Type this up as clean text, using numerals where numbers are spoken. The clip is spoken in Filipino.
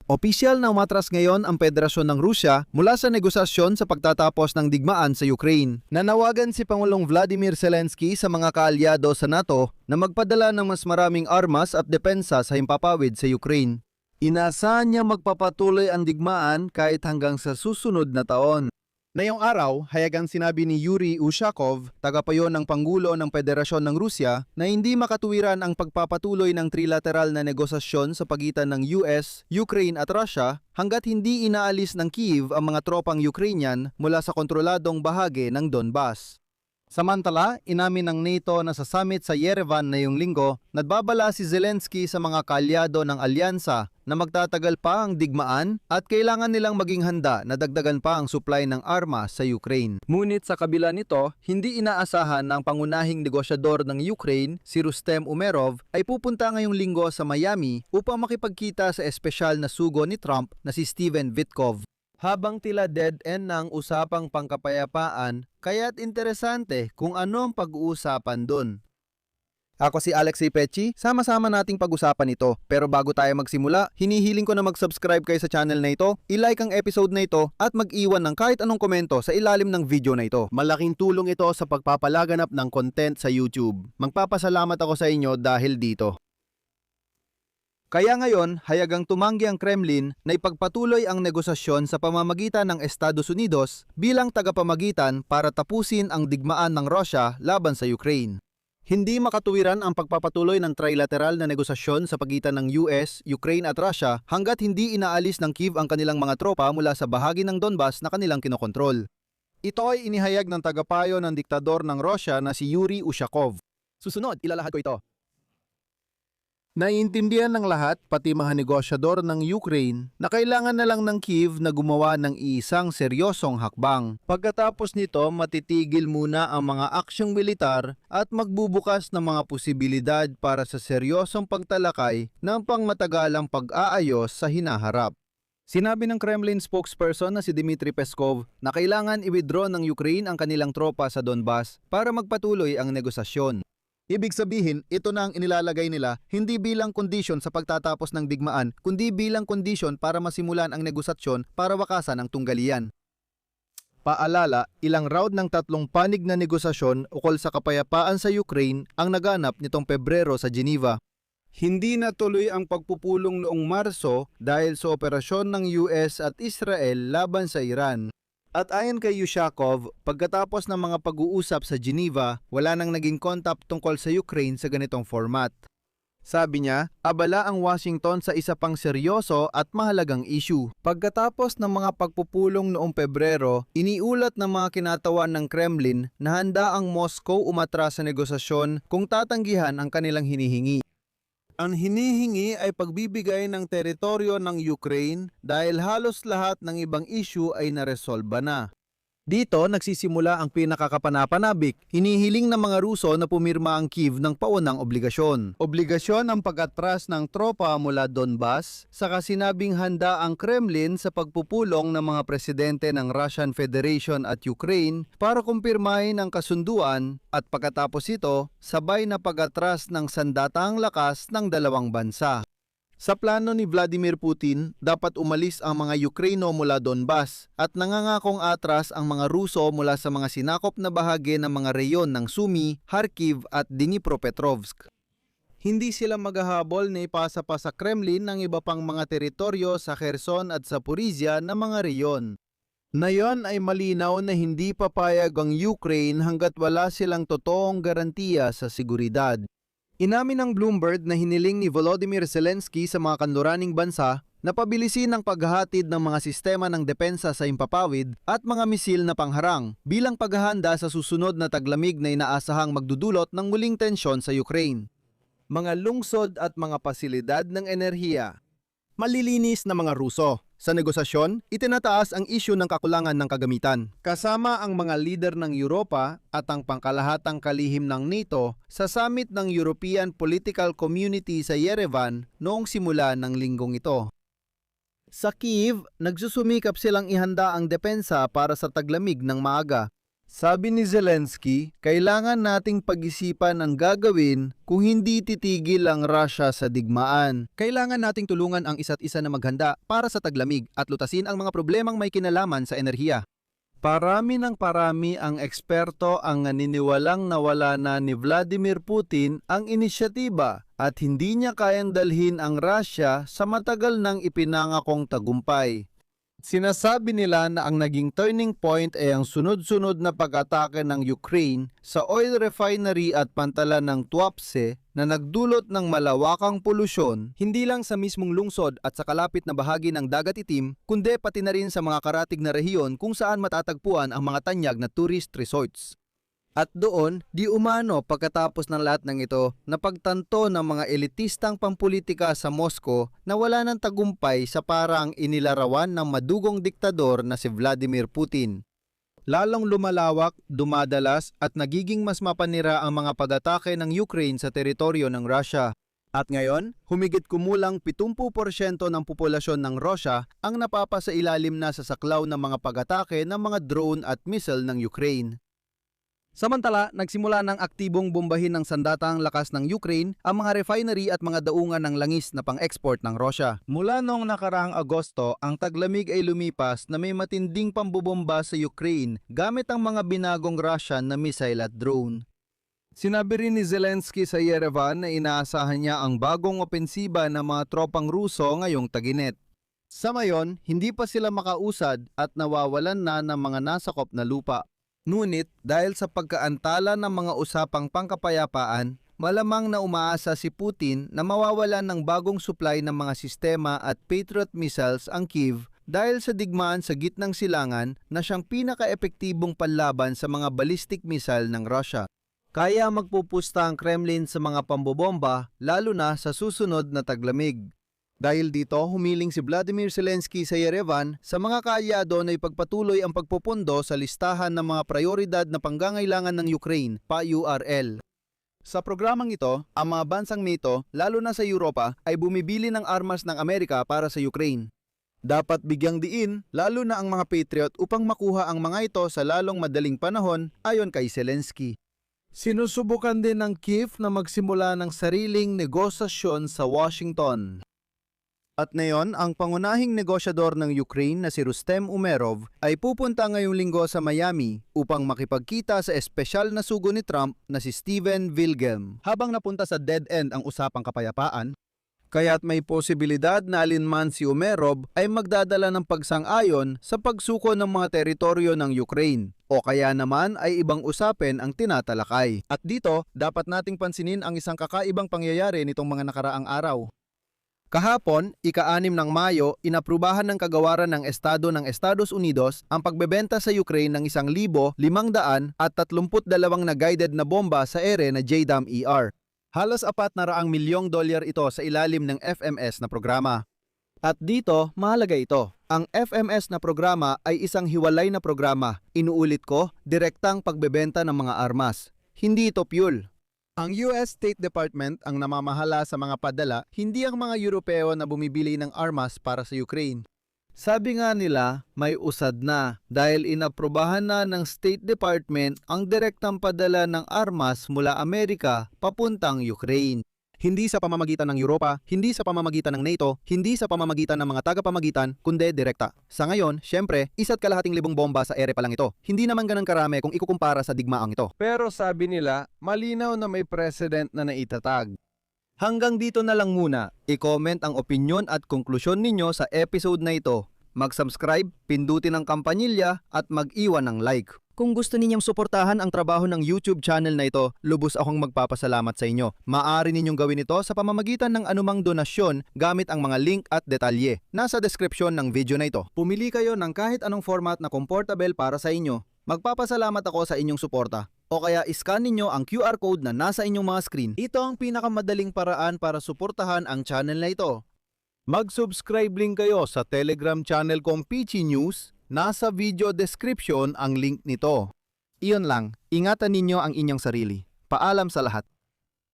Opisyal na umatras ngayon ang Federasyon ng Rusya mula sa negosasyon sa pagtatapos ng digmaan sa Ukraine. Nanawagan si Pangulong Vladimir Zelensky sa mga kaalyado sa NATO na magpadala ng mas maraming armas at depensa sa himpapawid sa Ukraine. Inaasahan niya magpapatuloy ang digmaan kahit hanggang sa susunod na taon. Ngayong araw, hayagang sinabi ni Yuri Ushakov, tagapayo ng Pangulo ng Federasyon ng Rusya, na hindi makatuwiran ang pagpapatuloy ng trilateral na negosasyon sa pagitan ng US, Ukraine at Russia hanggat hindi inaalis ng Kyiv ang mga tropang Ukrainian mula sa kontroladong bahagi ng Donbas. Samantala, inamin ng NATO na sa summit sa Yerevan ngayong linggo, nagbabala si Zelensky sa mga kaalyado ng alyansa na magtatagal pa ang digmaan at kailangan nilang maging handa na dagdagan pa ang supply ng armas sa Ukraine. Ngunit sa kabila nito, hindi inaasahan na ang pangunahing negosyador ng Ukraine, si Rustem Umerov, ay pupunta ngayong linggo sa Miami upang makipagkita sa espesyal na sugo ni Trump na si Steven Witkoff. Habang tila dead end ng usapang pangkapayapaan, kaya't interesante kung ano ang pag-uusapan dun. Ako si Alexei Pechi, sama-sama nating pag-usapan ito. Pero bago tayo magsimula, hinihiling ko na mag-subscribe kayo sa channel na ito, i-like ang episode na ito at mag-iwan ng kahit anong komento sa ilalim ng video na ito. Malaking tulong ito sa pagpapalaganap ng content sa YouTube. Magpapasalamat ako sa inyo dahil dito. Kaya ngayon, hayagang tumanggi ang Kremlin na ipagpatuloy ang negosasyon sa pamamagitan ng Estados Unidos bilang tagapamagitan para tapusin ang digmaan ng Russia laban sa Ukraine. Hindi makatuwiran ang pagpapatuloy ng trilateral na negosasyon sa pagitan ng US, Ukraine at Russia hanggat hindi inaalis ng Kyiv ang kanilang mga tropa mula sa bahagi ng Donbas na kanilang kinokontrol. Ito ay inihayag ng tagapayo ng diktador ng Russia na si Yuri Ushakov. Susunod, ilalahad ko ito. Naiintindihan ng lahat, pati mga negosyador ng Ukraine, na kailangan na lang ng Kyiv na gumawa ng isang seryosong hakbang. Pagkatapos nito, matitigil muna ang mga aksyong militar at magbubukas ng mga posibilidad para sa seryosong pagtalakay ng pangmatagalang pag-aayos sa hinaharap. Sinabi ng Kremlin spokesperson na si Dmitry Peskov na kailangan i-withdraw ng Ukraine ang kanilang tropa sa Donbas para magpatuloy ang negosasyon. Ibig sabihin, ito na ang inilalagay nila hindi bilang kondisyon sa pagtatapos ng digmaan, kundi bilang kondisyon para masimulan ang negosasyon para wakasan ang tunggalian. Paalala, ilang round ng 3 panig na negosasyon ukol sa kapayapaan sa Ukraine ang naganap nitong Pebrero sa Geneva. Hindi natuloy ang pagpupulong noong Marso dahil sa operasyon ng US at Israel laban sa Iran. At ayon kay Ushakov, pagkatapos ng mga pag-uusap sa Geneva, wala nang naging contact tungkol sa Ukraine sa ganitong format. Sabi niya, abala ang Washington sa isa pang seryoso at mahalagang issue. Pagkatapos ng mga pagpupulong noong Pebrero, iniulat ng mga kinatawan ng Kremlin na handa ang Moscow umatras sa negosasyon kung tatanggihan ang kanilang hinihingi. Ang hinihingi ay pagbibigay ng teritoryo ng Ukraine dahil halos lahat ng ibang issue ay naresolba na. Dito nagsisimula ang pinakakapanapanabik, hinihiling ng mga Ruso na pumirma ang Kyiv ng paunang obligasyon. Obligasyon ang pag-atras ng tropa mula Donbas, saka sinabing handa ang Kremlin sa pagpupulong ng mga presidente ng Russian Federation at Ukraine para kumpirmahin ang kasunduan at pagkatapos ito, sabay na pag-atras ng sandatahang lakas ng dalawang bansa. Sa plano ni Vladimir Putin, dapat umalis ang mga Ukraino mula Donbas at nangangakong atras ang mga Ruso mula sa mga sinakop na bahagi ng mga reyon ng Sumy, Kharkiv at Dnipropetrovsk. Hindi sila maghahabol na ipasa pa sa Kremlin ng iba pang mga teritoryo sa Kherson at Zaporizhia na mga reyon. Ngayon ay malinaw na hindi papayag ang Ukraine hanggat wala silang totoong garantiya sa seguridad. Inamin ng Bloomberg na hiniling ni Volodymyr Zelensky sa mga kanluraning bansa na pabilisin ang paghahatid ng mga sistema ng depensa sa himpapawid at mga misil na pangharang bilang paghahanda sa susunod na taglamig na inaasahang magdudulot ng muling tensyon sa Ukraine. Mga lungsod at mga pasilidad ng enerhiya. Malilinis na mga Ruso. Sa negosasyon, itinataas ang isyu ng kakulangan ng kagamitan. Kasama ang mga lider ng Europa at ang pangkalahatang kalihim ng NATO sa summit ng European Political Community sa Yerevan noong simula ng linggong ito. Sa Kyiv, nagsusumikap silang ihanda ang depensa para sa taglamig ng maaga. Sabi ni Zelensky, kailangan nating pag-isipan ang gagawin kung hindi titigil ang Russia sa digmaan. Kailangan nating tulungan ang isa't isa na maghanda para sa taglamig at lutasin ang mga problemang may kinalaman sa enerhiya. Parami ang eksperto ang naniniwalang nawala na ni Vladimir Putin ang inisyatiba at hindi niya kayang dalhin ang Russia sa matagal nang ipinangakong tagumpay. Sinasabi nila na ang naging turning point ay ang sunod-sunod na pag-atake ng Ukraine sa oil refinery at pantalan ng Tuapse na nagdulot ng malawakang polusyon, Hindi lang sa mismong lungsod at sa kalapit na bahagi ng Dagat Itim, kundi pati na rin sa mga karatig na rehiyon kung saan matatagpuan ang mga tanyag na tourist resorts. at doon di umano pagkatapos ng lahat ng ito napagtanto ng mga elitistang pampulitika sa Moscow na wala ng tagumpay sa parang inilarawan ng madugong diktador na si Vladimir Putin. Lalong lumalawak, dumadalas at nagiging mas mapanira ang mga pag-atake ng Ukraine sa teritoryo ng Russia. At ngayon, humigit kumulang 70% ng populasyon ng Russia ang napapasailalim na sa saklaw ng mga pag-atake ng mga drone at missile ng Ukraine. Samantala, nagsimula ng aktibong bombahin ng sandatang lakas ng Ukraine ang mga refinery at mga daungan ng langis na pang-export ng Russia. Mula noong nakaraang Agosto, ang taglamig ay lumipas na may matinding pambobomba sa Ukraine gamit ang mga binagong Russian na missile at drone. Sinabi rin ni Zelensky sa Yerevan na inaasahan niya ang bagong opensiba ng mga tropang Ruso ngayong taginit. Sa ngayon, hindi pa sila makausad at nawawalan na ng mga nasakop na lupa. Ngunit dahil sa pagkaantala ng mga usapang pangkapayapaan, malamang na umaasa si Putin na mawawalan ng bagong supply ng mga sistema at Patriot missiles ang Kyiv dahil sa digmaan sa gitnang silangan na siyang pinaka-epektibong panlaban sa mga ballistic missile ng Russia. Kaya magpupusta ang Kremlin sa mga pambobomba lalo na sa susunod na taglamig. Dahil dito, humiling si Vladimir Zelensky sa Yerevan sa mga kaalyado na ipagpatuloy ang pagpupundo sa listahan ng mga prioridad na panggangailangan ng Ukraine, PAURL. Sa programang ito, ang mga bansang NATO, lalo na sa Europa, ay bumibili ng armas ng Amerika para sa Ukraine. Dapat bigyang diin, lalo na ang mga Patriot upang makuha ang mga ito sa lalong madaling panahon ayon kay Zelensky. Sinusubukan din ng Kyiv na magsimula ng sariling negosasyon sa Washington. At ngayon, ang pangunahing negosyador ng Ukraine na si Rustem Umerov ay pupunta ngayong linggo sa Miami upang makipagkita sa espesyal na sugo ni Trump na si Stephen Wilhelm. Habang napunta sa dead end ang usapang kapayapaan, Kaya't may posibilidad na alinman si Umerov ay magdadala ng pagsang-ayon sa pagsuko ng mga teritoryo ng Ukraine o kaya naman ay ibang usapin ang tinatalakay. at dito dapat nating pansinin ang isang kakaibang pangyayari nitong mga nakaraang araw. Kahapon, ika-6 ng Mayo, inaprubahan ng kagawaran ng Estado ng Estados Unidos ang pagbebenta sa Ukraine ng 1,532 na guided na bomba sa ere na JDAM-ER. Halos $400 milyong ito sa ilalim ng FMS na programa. At dito, mahalaga ito. Ang FMS na programa ay isang hiwalay na programa. Inuulit ko, direktang pagbebenta ng mga armas. Hindi ito fuel. Ang US State Department ang namamahala sa mga padala, hindi ang mga Europeo na bumibili ng armas para sa Ukraine. Sabi nga nila, may usad na dahil inaprubahan na ng State Department ang direktang padala ng armas mula Amerika papuntang Ukraine. Hindi sa pamamagitan ng Europa, hindi sa pamamagitan ng NATO, hindi sa pamamagitan ng mga tagapamagitan, kundi direkta. Sa ngayon, syempre, 1,2 libong bomba sa ere pa lang ito. Hindi naman ganun karami kung ikukumpara sa digmaang ito. Pero sabi nila, malinaw na may precedent na naitatag. Hanggang dito na lang muna. I-comment ang opinyon at konklusyon ninyo sa episode na ito. Mag-subscribe, pindutin ang kampanilya at mag-iwan ng like. Kung gusto ninyong suportahan ang trabaho ng YouTube channel na ito, lubos akong magpapasalamat sa inyo. Maaari ninyong gawin ito sa pamamagitan ng anumang donasyon gamit ang mga link at detalye. Nasa description ng video na ito. Pumili kayo ng kahit anong format na comfortable para sa inyo. Magpapasalamat ako sa inyong suporta. O kaya iscan ninyo ang QR code na nasa inyong mga screen. Ito ang pinakamadaling paraan para suportahan ang channel na ito. Mag-subscribe din kayo sa Telegram channel kong Peachy News. Nasa video description ang link nito. Iyon lang, ingatan ninyo ang inyong sarili. Paalam sa lahat.